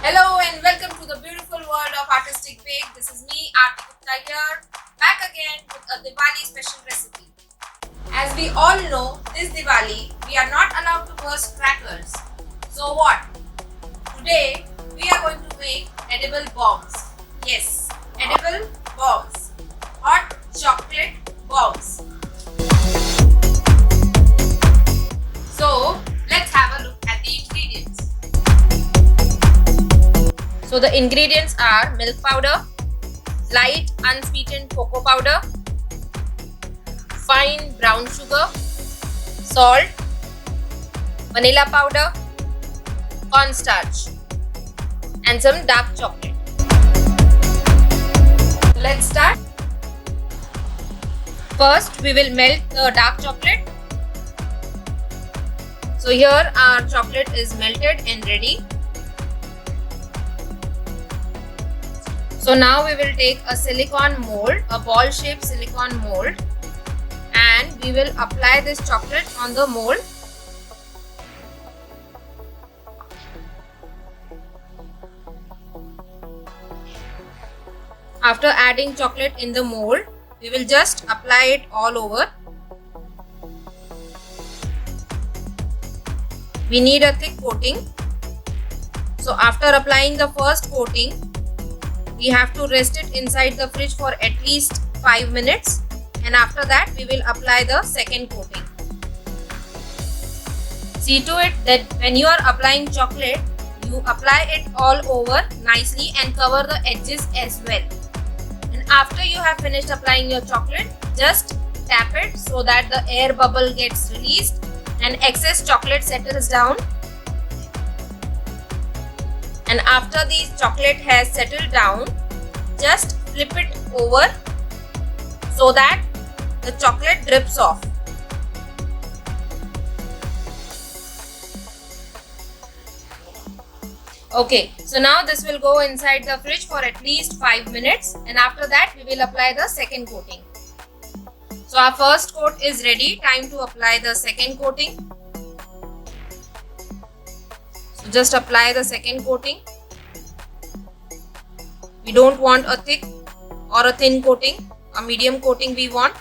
Hello and welcome to the beautiful world of Artistic Bake. This is me, Aarti Gupta here, back again with a Diwali special recipe. As we all know, this Diwali, we are not allowed to burst crackers. So what? Today, we are going to make edible bombs. Yes, edible bombs. Hot chocolate bombs. So, let's have a look at the ingredients. So the ingredients are milk powder, light unsweetened cocoa powder, fine brown sugar, salt, vanilla powder, cornstarch, and some dark chocolate. So let's start. First, we will melt the dark chocolate. So here our chocolate is melted and ready. So now we will take a silicone mold, a ball shaped silicone mold, and we will apply this chocolate on the mold. After adding chocolate in the mold, we will just apply it all over. We need a thick coating. So after applying the first coating, we have to rest it inside the fridge for at least 5 minutes, and after that we will apply the second coating. See to it that when you are applying chocolate, you apply it all over nicely and cover the edges as well. And after you have finished applying your chocolate, just tap it so that the air bubble gets released and excess chocolate settles down. And after the chocolate has settled down, just flip it over so that the chocolate drips off. Okay, so now this will go inside the fridge for at least 5 minutes, and after that we will apply the second coating. So our first coat is ready. Time to apply the second coating. So just apply the second coating. We don't want a thick or a thin coating, a medium coating we want.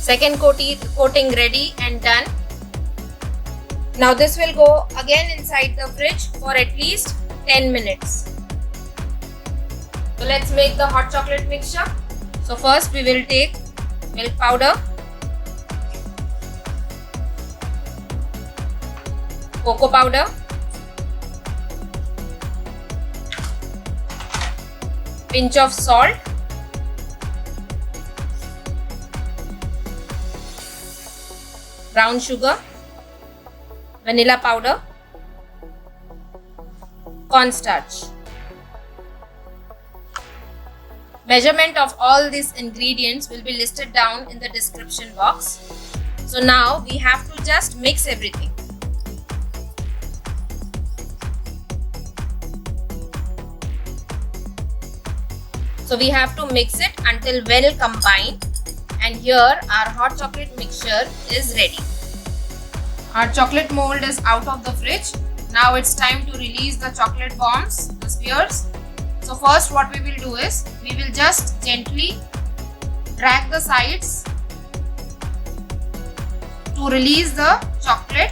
Second coating ready and done. Now this will go again inside the fridge for at least 10 minutes. So let's make the hot chocolate mixture. So first we will take milk powder, cocoa powder, pinch of salt, brown sugar, vanilla powder, cornstarch. Measurement of all these ingredients will be listed down in the description box. So now we have to just mix everything. So we have to mix it until well combined. And here our hot chocolate mixture is ready. Our chocolate mold is out of the fridge. Now it's time to release the chocolate bombs, the spheres. So first what we will do is, we will just gently drag the sides to release the chocolate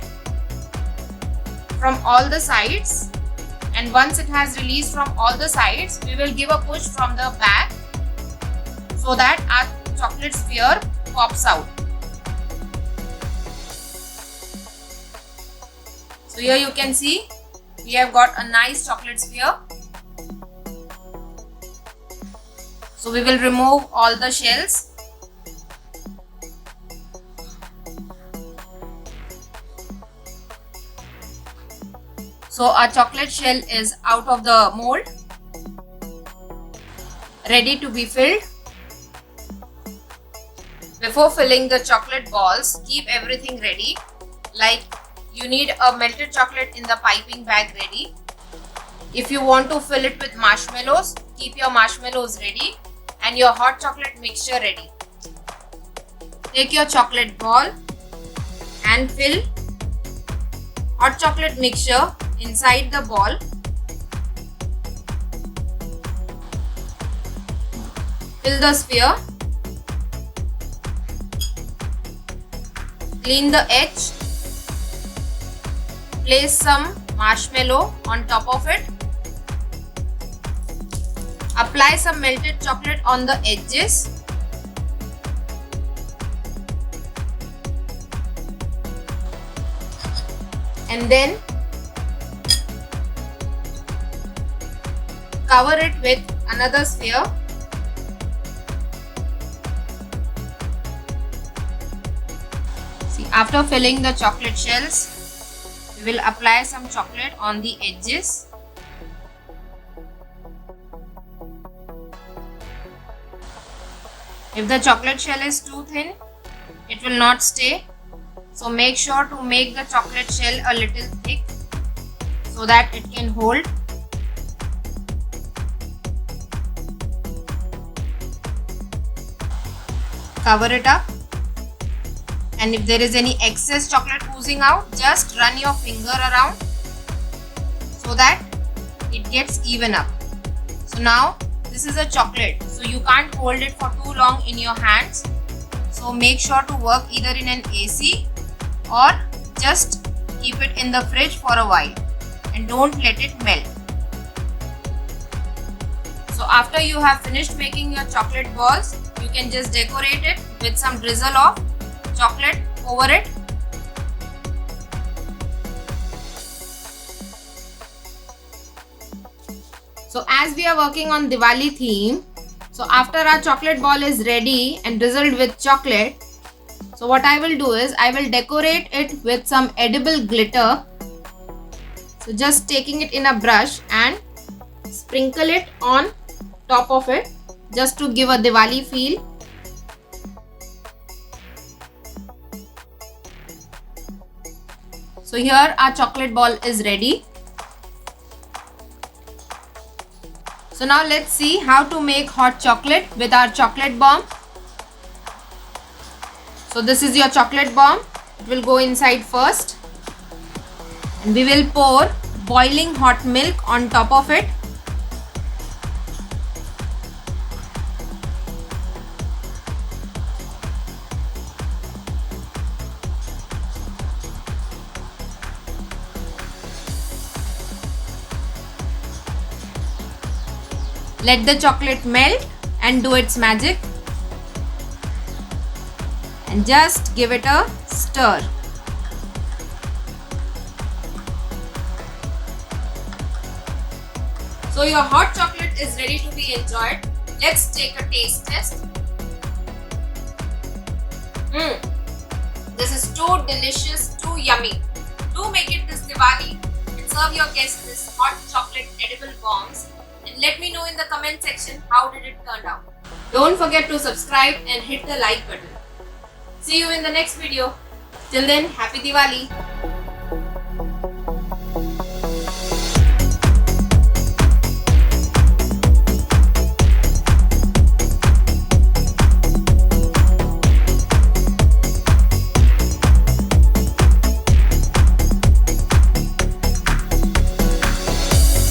from all the sides. And once it has released from all the sides, we will give a push from the back so that our chocolate sphere pops out. So here you can see we have got a nice chocolate sphere. So we will remove all the shells. So our chocolate shell is out of the mold, ready to be filled. Before filling the chocolate balls, keep everything ready. Like you need a melted chocolate in the piping bag ready. If you want to fill it with marshmallows, keep your marshmallows ready and your hot chocolate mixture ready. Take your chocolate ball and fill hot chocolate mixture inside the ball. Fill the sphere. Clean the edge. Place some marshmallow on top of it. Apply some melted chocolate on the edges. And then cover it with another sphere. See, after filling the chocolate shells, we will apply some chocolate on the edges. If the chocolate shell is too thin, it will not stay. So make sure to make the chocolate shell a little thick so that it can hold. Cover it up. And if there is any excess chocolate oozing out, just run your finger around so that it gets even up. So now this is a chocolate, so you can't hold it for too long in your hands. So make sure to work either in an AC or just keep it in the fridge for a while and don't let it melt. So after you have finished making your chocolate balls, you can just decorate it with some drizzle of chocolate over it. So as we are working on Diwali theme, so after our chocolate ball is ready and drizzled with chocolate, so what I will do is I will decorate it with some edible glitter. So just taking it in a brush and sprinkle it on top of it just to give a Diwali feel. So here our chocolate ball is ready. So now let's see how to make hot chocolate with our chocolate bomb. So this is your chocolate bomb. It will go inside first. And we will pour boiling hot milk on top of it. Let the chocolate melt and do its magic. And just give it a stir. So your hot chocolate is ready to be enjoyed. Let's take a taste test. This is too delicious, too yummy. Do make it this Diwali and serve your guests this hot chocolate edible bombs. And let me know in the comment section how did it turn out. Don't forget to subscribe and hit the like button. See you in the next video. Till then, happy Diwali.